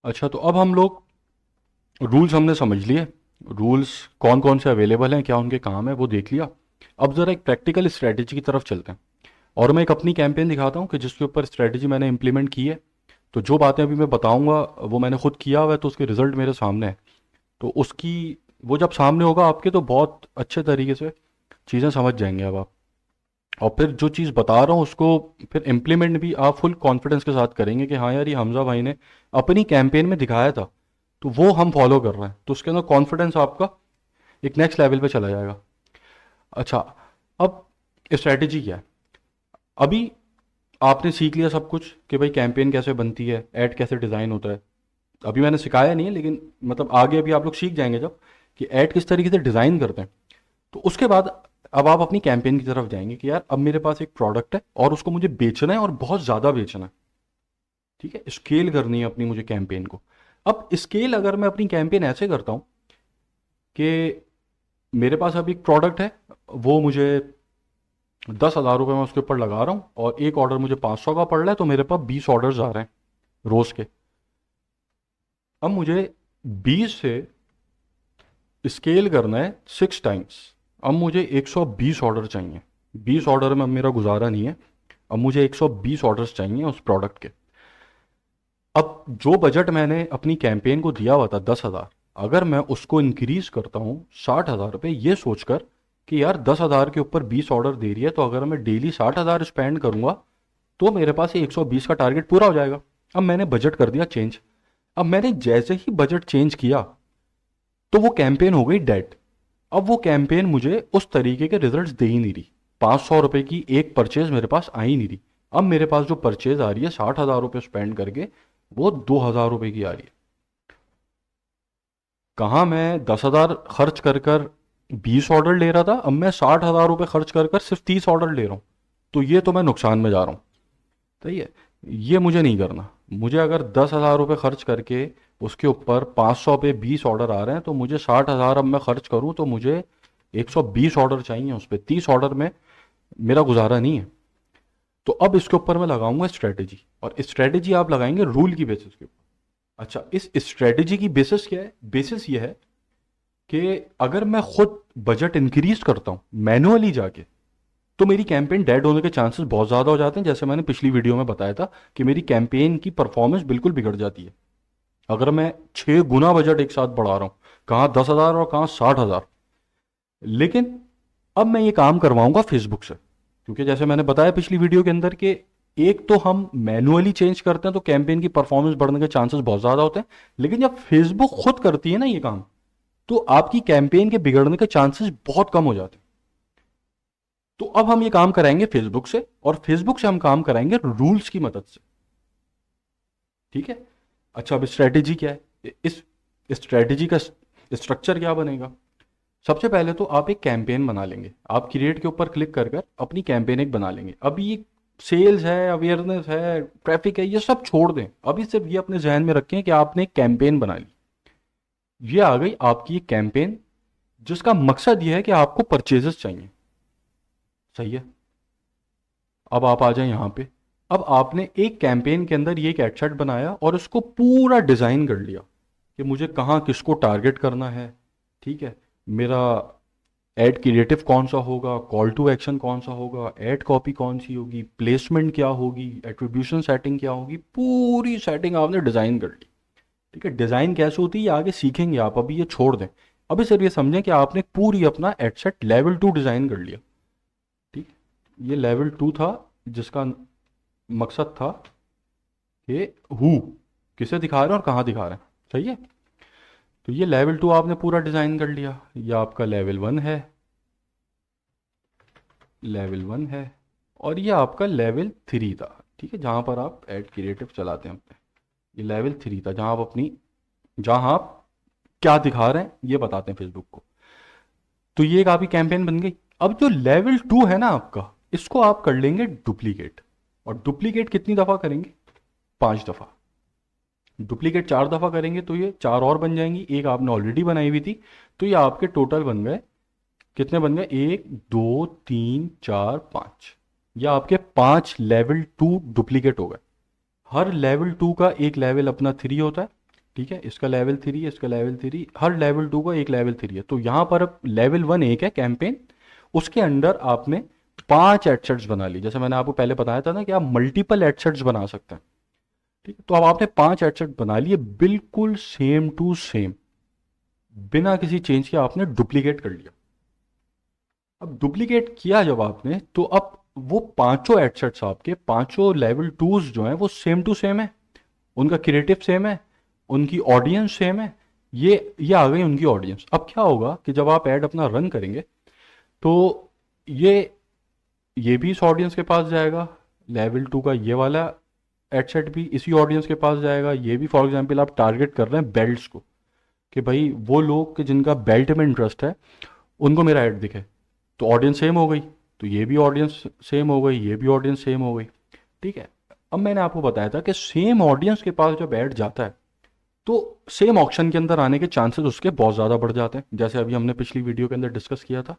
अच्छा, तो अब हम लोग रूल्स हमने समझ लिए। रूल्स कौन कौन से अवेलेबल हैं, क्या उनके काम है, वो देख लिया। अब ज़रा एक प्रैक्टिकल स्ट्रेटजी की तरफ चलते हैं। और मैं एक अपनी कैंपेन दिखाता हूँ कि जिसके ऊपर स्ट्रेटजी मैंने इंप्लीमेंट की है। तो जो बातें अभी मैं बताऊंगा वो मैंने खुद किया हुआ है, तो उसके रिजल्ट मेरे सामने है। तो उसकी वो जब सामने होगा आपके, तो बहुत अच्छे तरीके से चीज़ें समझ जाएंगे अब आप। और फिर जो चीज़ बता रहा हूँ उसको फिर इम्प्लीमेंट भी आप फुल कॉन्फिडेंस के साथ करेंगे कि हाँ यार, ये हमजा भाई ने अपनी कैंपेन में दिखाया था, तो वो हम फॉलो कर रहे हैं, तो उसके अंदर कॉन्फिडेंस आपका एक नेक्स्ट लेवल पे चला जाएगा। अच्छा, अब स्ट्रैटेजी क्या है। अभी आपने सीख लिया सब कुछ कि भाई कैंपेन कैसे बनती है, ऐड कैसे डिज़ाइन होता है। अभी मैंने सिखाया नहीं है, लेकिन मतलब आगे अभी आप लोग सीख जाएंगे जब कि ऐड किस तरीके से डिज़ाइन करते हैं। तो उसके बाद अब आप अपनी कैंपेन की तरफ जाएंगे कि यार अब मेरे पास एक प्रोडक्ट है और उसको मुझे बेचना है और बहुत ज़्यादा बेचना है। ठीक है, स्केल करनी है अपनी मुझे कैंपेन को। अब स्केल अगर मैं अपनी कैंपेन ऐसे करता हूँ कि मेरे पास अब एक प्रोडक्ट है, वो मुझे 10,000 रुपये मैं उसके ऊपर लगा रहा हूँ और एक ऑर्डर मुझे 500 का पड़ रहा है, तो मेरे पास 20 ऑर्डर्स आ रहे हैं रोज़ के। अब मुझे 20 से स्केल करना है 6 टाइम्स। अब मुझे 120 ऑर्डर चाहिए। 20 ऑर्डर में अब मेरा गुजारा नहीं है। अब मुझे 120 ऑर्डर्स चाहिए उस प्रोडक्ट के। अब जो बजट मैंने अपनी कैंपेन को दिया हुआ था 10,000, अगर मैं उसको इंक्रीज करता हूँ 60,000 रुपये, ये सोचकर कि यार 10,000 के ऊपर 20 ऑर्डर दे रही है, तो अगर मैं डेली 60,000 स्पेंड करूंगा तो मेरे पास ये 120 का टारगेट पूरा हो जाएगा। अब मैंने बजट कर दिया चेंज। अब मैंने जैसे ही बजट चेंज किया, तो वो कैंपेन हो गई डेड। अब वो कैंपेन मुझे उस तरीके के रिजल्ट्स दे ही नहीं रही। 500 रुपये की एक परचेज मेरे पास आ ही नहीं रही। अब मेरे पास जो परचेज आ रही है 60,000 रुपये स्पेंड करके, वो 2,000 रुपये की आ रही है। कहाँ मैं 10,000 खर्च कर कर 20 ऑर्डर ले रहा था, अब मैं 60,000 रुपये खर्च कर कर सिर्फ 30 ऑर्डर ले रहा हूँ। तो ये तो मैं नुकसान में जा रहा हूँ। सही है, ये मुझे नहीं करना। मुझे अगर 10,000 रुपये खर्च करके उसके ऊपर 500 पे 20 ऑर्डर आ रहे हैं, तो मुझे 60,000 अब मैं खर्च करूं तो मुझे 120 ऑर्डर चाहिए। उस पर 30 ऑर्डर में मेरा गुजारा नहीं है। तो अब इसके ऊपर मैं लगाऊंगा स्ट्रेटेजी, और स्ट्रेटेजी आप लगाएंगे रूल की बेसिस के ऊपर। अच्छा, इस स्ट्रेटेजी की बेसिस क्या है। बेसिस ये है कि अगर मैं खुद बजट इंक्रीज करता हूँ मैनुअली जाके, तो मेरी कैंपेन डेड होने के चांसेस बहुत ज़्यादा हो जाते हैं। जैसे मैंने पिछली वीडियो में बताया था कि मेरी कैंपेन की परफॉर्मेंस बिल्कुल बिगड़ जाती है अगर मैं 6 गुना बजट एक साथ बढ़ा रहा हूँ। कहाँ 10,000 और कहाँ 60,000। लेकिन अब मैं ये काम करवाऊंगा फेसबुक से, क्योंकि जैसे मैंने बताया पिछली वीडियो के अंदर कि एक तो हम मैनुअली चेंज करते हैं तो कैंपेन की परफॉर्मेंस बढ़ने के चांसेस बहुत ज़्यादा होते हैं। लेकिन जब फेसबुक खुद करती है ना ये काम, तो आपकी कैंपेन के बिगड़ने के चांसेस बहुत कम हो जाते हैं। तो अब हम ये काम कराएंगे फेसबुक से, और फेसबुक से हम काम कराएंगे रूल्स की मदद से। ठीक है। अच्छा, अब स्ट्रेटेजी क्या है। इस स्ट्रेटेजी का स्ट्रक्चर क्या बनेगा। सबसे पहले तो आप एक कैंपेन बना लेंगे। आप क्रिएट के ऊपर क्लिक कर कर अपनी कैंपेन एक बना लेंगे। अभी ये सेल्स है, अवेयरनेस है, ट्रैफिक है, ये सब छोड़ दें। अभी सिर्फ ये अपने जहन में रखें कि आपने एक कैंपेन बना ली। ये आ गई आपकी एक कैंपेन, जिसका मकसद ये है कि आपको परचेजेस चाहिए। सही है। अब आप आ जाए यहाँ पे। अब आपने एक कैंपेन के अंदर ये एक एडसेट बनाया और उसको पूरा डिज़ाइन कर लिया कि मुझे कहाँ किसको टारगेट करना है। ठीक है। मेरा एड क्रिएटिव कौन सा होगा, कॉल टू एक्शन कौन सा होगा, एड कॉपी कौन सी होगी, प्लेसमेंट क्या होगी, एट्रीब्यूशन सेटिंग क्या होगी, पूरी सेटिंग आपने डिज़ाइन कर ली। ठीक है। डिज़ाइन कैसे होती है ये आगे सीखेंगे आप, अभी ये छोड़ दें। अभी सिर्फ ये समझें कि आपने पूरी अपना एडसेट लेवल 2 डिज़ाइन कर लिया। ठीक। ये लेवल 2 था, जिसका मकसद था कि हु किसे दिखा रहे हैं और कहाँ दिखा रहे हैं। सही है। तो ये लेवल 2 आपने पूरा डिज़ाइन कर लिया। ये आपका लेवल 1 है, लेवल 1 है। और ये आपका लेवल 3 था। ठीक है, जहाँ पर आप एड क्रिएटिव चलाते हैं अपने। ये लेवल 3 था, जहाँ आप अपनी, जहाँ आप क्या दिखा रहे हैं ये बताते हैं फेसबुक को। तो ये एक आपकी कैंपेन बन गई। अब जो लेवल 2 है ना आपका, इसको आप कर लेंगे डुप्लीकेट। और डुप्लीकेट कितनी दफ़ा करेंगे, 5 दफ़ा। डुप्लीकेट 4 दफ़ा करेंगे तो ये 4 और बन जाएंगी, एक आपने ऑलरेडी बनाई हुई थी। तो ये आपके टोटल बन गए, कितने बन गए, 1 2 3 4 5। ये आपके 5 लेवल 2 डुप्लीकेट हो गए। हर लेवल 2 का एक लेवल अपना 3 होता है, ठीक है, इसका लेवल 3 है, इसका लेवल 3, हर लेवल 2 का एक लेवल 3 है। तो यहाँ पर अब लेवल 1 एक है कैंपेन, उसके अंडर आपने 5 एडसेट्स बना ली। जैसे मैंने आपको पहले बताया था ना कि आप मल्टीपल एडसेट्स बना सकते हैं। ठीक है, तो अब आपने 5 एडसेट बना लिए बिल्कुल सेम टू सेम, बिना किसी चेंज के आपने डुप्लीकेट कर लिया। अब डुप्लीकेट किया जब आपने, तो अब वो पांचों एडसेट्स आपके पांचों लेवल 2s जो हैं वो सेम टू सेम है, उनका क्रिएटिव सेम है, उनकी ऑडियंस सेम है। ये आ गई उनकी ऑडियंस। अब क्या होगा कि जब आप ऐड अपना रन करेंगे तो ये ये भी इस ऑडियंस के पास जाएगा, लेवल 2 का ये वाला एडसेट भी इसी ऑडियंस के पास जाएगा। ये भी फॉर एग्जांपल आप टारगेट कर रहे हैं बेल्ट्स को, कि भाई वो लोग कि जिनका बेल्ट में इंटरेस्ट है उनको मेरा ऐड दिखे, तो ऑडियंस सेम हो गई। तो ये भी ऑडियंस सेम हो गई, ये भी ऑडियंस सेम हो गई। ठीक है, अब मैंने आपको बताया था कि सेम ऑडियंस के पास जब ऐड जाता है तो सेम ऑप्शन के अंदर आने के चांसेस उसके बहुत ज़्यादा बढ़ जाते हैं, जैसे अभी हमने पिछली वीडियो के अंदर डिस्कस किया था।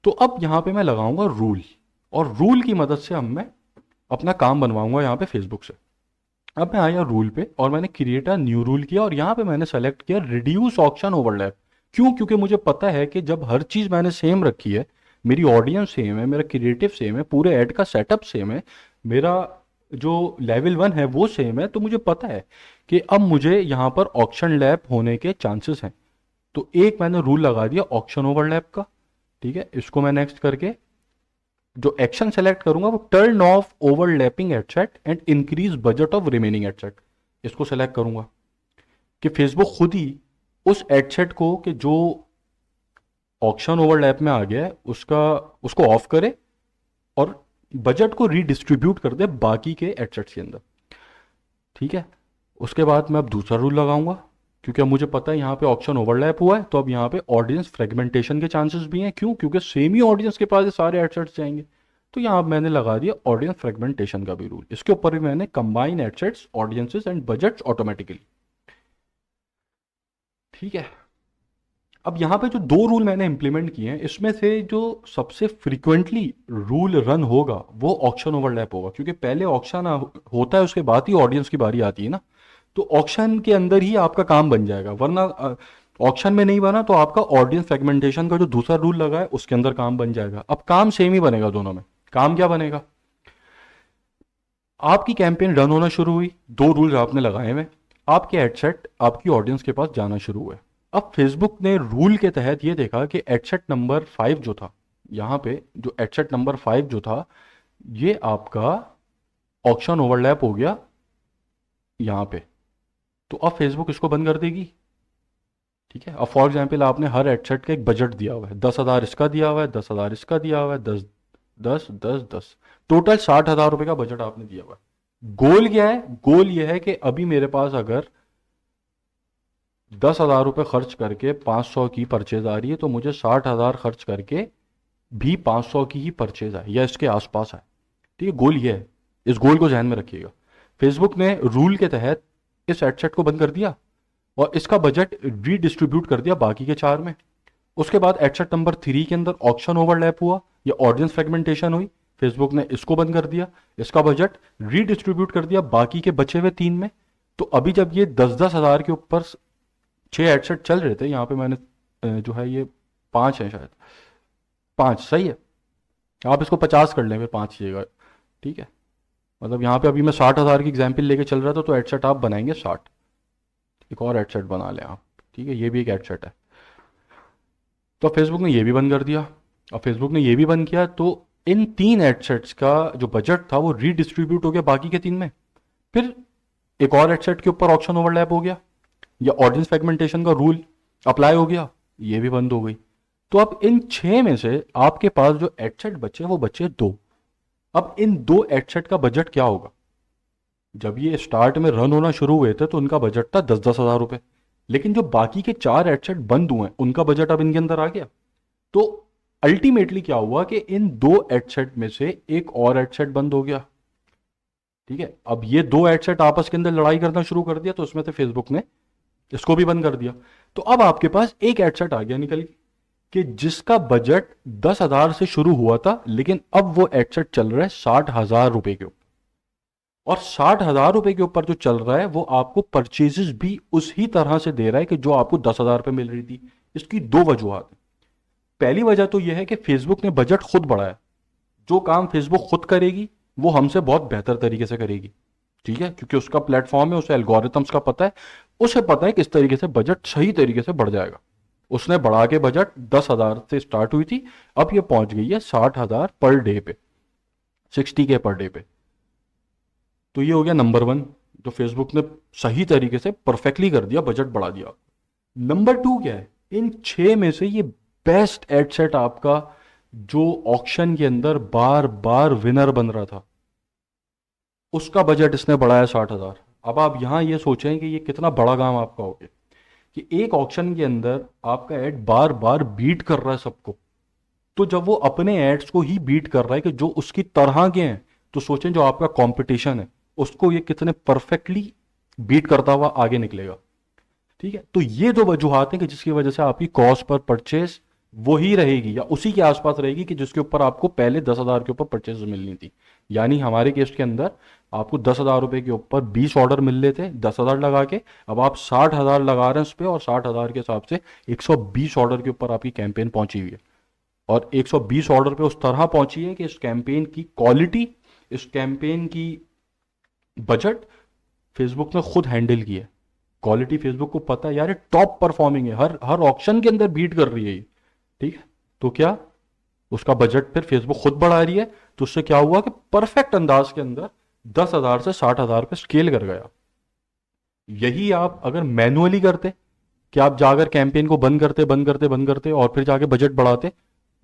तो अब यहाँ पे मैं लगाऊंगा रूल, और रूल की मदद से अब मैं अपना काम बनवाऊंगा यहाँ पे फेसबुक से। अब मैं आया रूल पे और मैंने क्रिएट अ न्यू रूल किया, और यहाँ पे मैंने सेलेक्ट किया रिड्यूस ऑक्शन ओवरलैप। क्यों? क्योंकि मुझे पता है कि जब हर चीज़ मैंने सेम रखी है, मेरी ऑडियंस सेम है, मेरा क्रिएटिव सेम है, पूरे ऐड का सेटअप सेम है, मेरा जो लेवल 1 है वो सेम है, तो मुझे पता है कि अब मुझे यहाँ पर ऑक्शन लैप होने के चांसेस हैं। तो एक मैंने रूल लगा दिया ऑक्शन ओवरलैप का। ठीक है, इसको मैं नेक्स्ट करके जो एक्शन सेलेक्ट करूंगा वो turn off overlapping ad set and increase budget of remaining ad set, इसको सेलेक्ट करूंगा कि फेसबुक खुद ही उस एडसेट को कि जो ऑक्शन ओवरलैप में आ गया है उसको ऑफ करे और बजट को रीडिस्ट्रीब्यूट कर दे बाकी के एडसेट्स के अंदर। ठीक है, उसके बाद मैं अब दूसरा रूल लगाऊंगा, क्योंकि अब मुझे पता है यहाँ पे ऑक्शन ओवरलैप हुआ है, तो अब यहाँ पे ऑडियंस फ्रेगमेंटेशन के चांसेस भी हैं। क्यों? क्योंकि सेम ही ऑडियंस के पास ये सारे एडसेट्स जाएंगे। तो यहाँ मैंने लगा दिया ऑडियंस फ्रेगमेंटेशन का भी रूल। इसके ऊपर भी मैंने combine ad sets, audiences and budgets automatically. ठीक है, अब यहाँ पे जो 2 रूल मैंने इंप्लीमेंट किए हैं, इसमें से जो सबसे फ्रीक्वेंटली रूल रन होगा वो ऑक्शन ओवरलैप होगा, क्योंकि पहले ऑक्शन होता है उसके बाद ही ऑडियंस की बारी आती है ना। तो ऑक्शन के अंदर ही आपका काम बन जाएगा, वरना ऑक्शन में नहीं बना तो आपका ऑडियंस सेगमेंटेशन का जो दूसरा रूल लगा है उसके अंदर काम बन जाएगा। अब काम सेम ही बनेगा दोनों में। काम क्या बनेगा? आपकी कैंपेन रन होना शुरू हुई, 2 रूल्स आपने लगाए हुए, आपके एडसेट आपकी ऑडियंस के पास जाना शुरू हुए। अब फेसबुक ने रूल के तहत ये देखा कि एडसेट नंबर 5 जो था, यहाँ पे जो एडसेट नंबर 5 जो था, ये आपका ऑक्शन ओवरलैप हो गया यहाँ पे। तो अब फेसबुक इसको बंद कर देगी। ठीक है, अब फॉर एग्जाम्पल आपने हर एडसेट का एक बजट दिया हुआ है, 10,000 इसका दिया हुआ है, 10,000 इसका दिया हुआ है, 10 10 10 10, टोटल 60,000 रुपये का बजट आपने दिया हुआ है। गोल क्या है? गोल ये है कि अभी मेरे पास अगर 10,000 रुपये खर्च करके 500 की परचेज आ रही है, तो मुझे 60,000 खर्च करके भी 500 की ही परचेज आए या इसके आसपास आए। ठीक है, गोल ये है, इस गोल को ध्यान में रखिएगा। फेसबुक ने रूल के तहत इस एडसेट को बंद कर दिया और इसका बजट रीडिस्ट्रीब्यूट कर दिया बाकी के 4 में। उसके बाद एडसेट नंबर 3 के अंदर ऑक्शन ओवरलैप हुआ या ऑडियंस फ्रेगमेंटेशन हुई, फेसबुक ने इसको बंद कर दिया, इसका बजट रीडिस्ट्रीब्यूट कर दिया बाकी के बचे हुए 3 में। तो अभी जब ये 10-10 हज़ार के ऊपर 6 एडसेट चल रहे थे, यहाँ पे मैंने जो है ये 5 है शायद, 5 सही है, आप इसको 50 कर लें फिर 5 जगह। ठीक है, मतलब यहाँ पे अभी मैं 60,000 की एग्जाम्पल लेके चल रहा था, तो एडसेट आप बनाएंगे 60, एक और एडसेट बना लें आप। ठीक है, ये भी एक एडसेट है। तो फेसबुक ने ये भी बंद कर दिया। और फेसबुक ने ये भी बंद किया, तो इन 3 एडसेट्स का जो बजट था वो रीडिस्ट्रीब्यूट हो गया बाकी के 3 में। फिर एक और एडसेट के ऊपर ऑक्शन ओवरलैप हो गया या ऑडियंस फ्रेगमेंटेशन का रूल अप्लाई हो गया, ये भी बंद हो गई। तो अब इन 6 में से आपके पास जो एडसेट बचे वो बचे 2। अब इन 2 एडसेट का बजट क्या होगा? जब ये स्टार्ट में रन होना शुरू हुए थे तो उनका बजट था 10-10 हज़ार रुपये, लेकिन जो बाकी के 4 एडसेट बंद हुए उनका बजट अब इनके अंदर आ गया। तो अल्टीमेटली क्या हुआ कि इन 2 एडसेट में से एक और एडसेट बंद हो गया। ठीक है, अब ये 2 एडसेट आपस के अंदर लड़ाई करना शुरू कर दिया, तो उसमें से फेसबुक ने इसको भी बंद कर दिया। तो अब आपके पास एक एडसेट आ गया निकल कि जिसका बजट 10,000 से शुरू हुआ था, लेकिन अब वो एडसेट चल रहा है 60,000 रुपए के ऊपर। और 60,000 रुपए के ऊपर जो चल रहा है वो आपको परचेजेस भी उसी तरह से दे रहा है कि जो आपको 10,000 पे मिल रही थी। इसकी दो वजूहत है। पहली वजह तो यह है कि फेसबुक ने बजट खुद बढ़ाया। जो काम फेसबुक खुद करेगी वो हमसे बहुत बेहतर तरीके से करेगी, ठीक है, क्योंकि उसका प्लेटफॉर्म है, उसे एल्गोरिथम्स का पता है, उसे पता है किस तरीके से बजट सही तरीके से बढ़ जाएगा। उसने बढ़ा के बजट 10,000 से स्टार्ट हुई थी, अब ये पहुंच गई है 60,000 पर डे पे, 60K पर डे पे। तो ये हो गया नंबर वन, जो फेसबुक ने सही तरीके से परफेक्टली कर दिया, बजट बढ़ा दिया। नंबर टू क्या है, इन 6 में से ये बेस्ट एड सेट आपका जो ऑक्शन के अंदर बार बार विनर बन रहा था, उसका बजट इसने बढ़ाया 60,000। अब आप यहां ये सोचें कि ये कितना बड़ा काम आपका हो गया कि एक ऑक्शन के अंदर आपका एड बार बार बीट कर रहा है सबको। तो जब वो अपने एड्स को ही बीट कर रहा है कि जो उसकी तरह के हैं, तो सोचें जो आपका कंपटीशन है उसको ये कितने परफेक्टली बीट करता हुआ आगे निकलेगा। ठीक है, तो ये दो वजूहत हैं कि जिसकी वजह से आपकी कॉस्ट पर परचेज वही रहेगी या उसी के आसपास रहेगी कि जिसके ऊपर आपको पहले 10,000 के ऊपर परचेज मिलनी थी। यानी हमारे केस के अंदर आपको 10,000 रुपए के ऊपर 20 ऑर्डर मिल रहे थे 10,000 लगा के, अब आप 60,000 लगा रहे हैं उस पर, और 60,000 के हिसाब से 120 ऑर्डर के ऊपर आपकी कैंपेन पहुंची हुई है। और 120 ऑर्डर पे उस तरह पहुंची है कि इस कैंपेन की क्वालिटी, इस कैंपेन की बजट फेसबुक ने खुद हैंडल की है। क्वालिटी फेसबुक को पता है यार, ये टॉप परफॉर्मिंग है, हर हर ऑप्शन के अंदर बीट कर रही है ये। ठीक है, तो क्या उसका बजट फिर फेसबुक खुद बढ़ा रही है, तो उससे क्या हुआ कि परफेक्ट अंदाज के अंदर 10,000 से 60,000 पे स्केल कर गया। यही आप अगर मैनुअली करते कि आप जाकर कैंपेन को बंद करते और फिर जाके बजट बढ़ाते,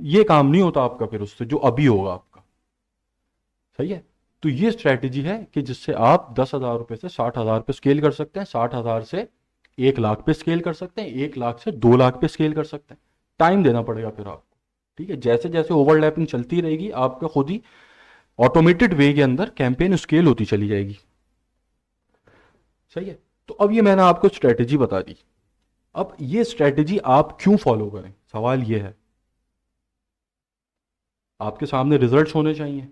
ये काम नहीं होता आपका फिर उससे जो अभी होगा आपका। सही है, तो ये स्ट्रैटेजी है कि जिससे आप 10,000 रुपए से 60,000 पे स्केल कर सकते हैं, 60,000 से 1 लाख पे स्केल कर सकते हैं, 1 लाख से 2 लाख पे स्केल कर सकते हैं। टाइम देना पड़ेगा फिर आपको। ठीक है, जैसे जैसे ओवरलैपिंग चलती रहेगी आपका खुद ही ऑटोमेटेड वे के अंदर कैंपेन स्केल होती चली जाएगी। सही है, तो अब ये मैंने आपको स्ट्रैटेजी बता दी। अब ये स्ट्रैटेजी आप क्यों फॉलो करें, सवाल ये है। आपके सामने रिजल्ट्स होने चाहिए,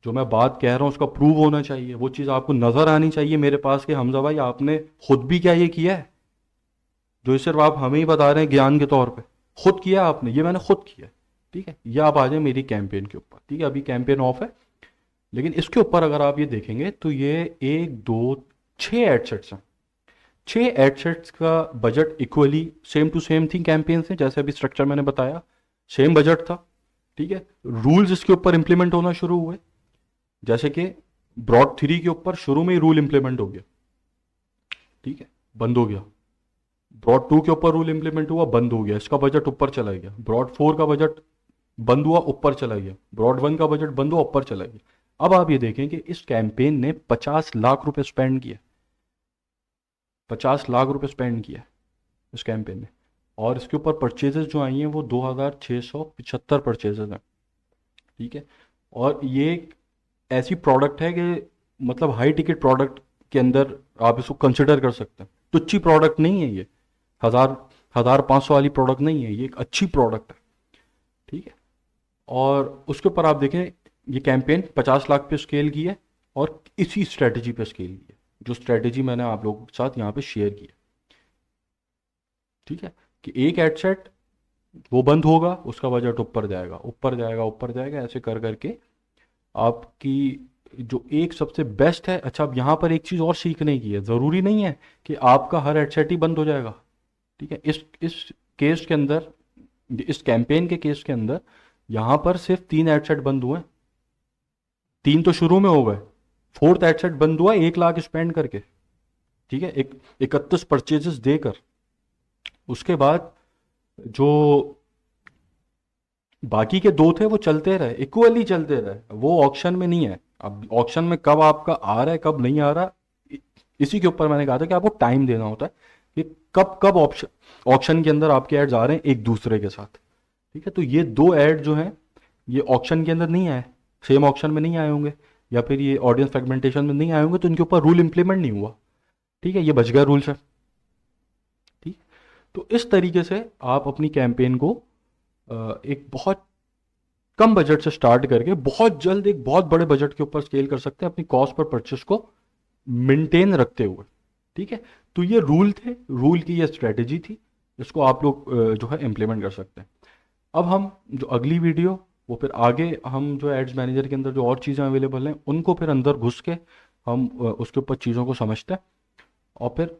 जो मैं बात कह रहा हूं उसका प्रूव होना चाहिए, वो चीज़ आपको नज़र आनी चाहिए मेरे पास कि हमजा भाई आपने खुद भी क्या ये किया है, जो सिर्फ आप हमें ही बता रहे हैं ज्ञान के तौर पे। खुद किया आपने, ये मैंने खुद किया। ठीक है, ये आप आ जाए मेरी कैंपेन के ऊपर। ठीक है, अभी कैंपेन ऑफ है, लेकिन इसके ऊपर अगर आप ये देखेंगे तो ये 1 2 6 एडसेट्स हैं। 6 एडसेट्स का budget equally same to same थी कैंपेन से, जैसे अभी स्ट्रक्चर मैंने बताया, सेम बजट था। ठीक है, रूल्स इसके ऊपर इंप्लीमेंट होना शुरू हुए, जैसे कि ब्रॉड 3 के ऊपर शुरू में ही रूल इंप्लीमेंट हो गया। ठीक है, बंद हो गया। ब्रॉड 2 के ऊपर रूल इंप्लीमेंट हुआ, बंद हो गया, इसका बजट ऊपर चला गया। ब्रॉड 4 का बजट बंद हुआ, ऊपर चला गया। ब्रॉड 1 का बजट बंद हुआ, ऊपर चला गया। अब आप ये देखें कि इस कैंपेन ने 50 लाख रुपए स्पेंड किया, 50 लाख रुपए स्पेंड किया इस कैंपेन ने, और इसके ऊपर परचेजेस जो आई हैं वो 2,675 परचेजेस हैं। ठीक है, और ये एक ऐसी प्रोडक्ट है कि मतलब हाई टिकट प्रोडक्ट के अंदर आप इसको कंसिडर कर सकते हैं। तुच्छी प्रोडक्ट नहीं है ये, 1,000 1,500 वाली प्रोडक्ट नहीं है, ये एक अच्छी प्रोडक्ट है। ठीक है, और उसके ऊपर आप देखें ये कैंपेन 50 लाख पे स्केल की है, और इसी स्ट्रेटजी पे स्केल की है, जो स्ट्रेटजी मैंने आप लोगों के साथ यहाँ पे शेयर की है। ठीक है, कि एक एडसेट वो बंद होगा, उसका बजट ऊपर जाएगा, ऊपर जाएगा, ऊपर जाएगा, ऐसे कर करके आपकी जो एक सबसे बेस्ट है। अच्छा, अब यहाँ पर एक चीज़ और सीखने की है, ज़रूरी नहीं है कि आपका हर एडसेट ही बंद हो जाएगा। ठीक है, इस केस के अंदर, इस कैंपेन के केस के अंदर यहाँ पर सिर्फ 3 एडसेट बंद हुए, 3 तो शुरू में हो गए, 4th एडसेट बंद हुआ 1 लाख स्पेंड करके। ठीक है, 31 परचेजेस देकर। उसके बाद जो बाकी के 2 थे वो चलते रहे, इक्वली चलते रहे, वो ऑक्शन में नहीं है। अब ऑक्शन में कब आपका आ रहा है कब नहीं आ रहा, इसी के ऊपर मैंने कहा था कि आपको टाइम देना होता है कि कब कब ऑप्शन ऑक्शन के अंदर आपके एड्स आ रहे हैं एक दूसरे के साथ। ठीक है, तो ये 2 ऐड जो हैं ये ऑक्शन के अंदर नहीं आए, सेम ऑक्शन में नहीं आए होंगे, या फिर ये ऑडियंस फ्रेगमेंटेशन में नहीं आए होंगे, तो इनके ऊपर रूल इंप्लीमेंट नहीं हुआ। ठीक है, ये बच गया रूल से। ठीक, तो इस तरीके से आप अपनी कैंपेन को एक बहुत कम बजट से स्टार्ट करके बहुत जल्द एक बहुत बड़े बजट के ऊपर स्केल कर सकते हैं अपनी कॉस्ट पर परचेस को मेंटेन रखते हुए। ठीक है, तो ये रूल थे, रूल की ये स्ट्रेटेजी थी, इसको आप लोग जो है इम्प्लीमेंट कर सकते हैं। अब हम जो अगली वीडियो, वो फिर आगे हम जो एड्स मैनेजर के अंदर जो और चीज़ें अवेलेबल हैं उनको फिर अंदर घुस के हम उसके ऊपर चीज़ों को समझते हैं और फिर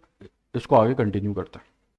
इसको आगे कंटिन्यू करते हैं।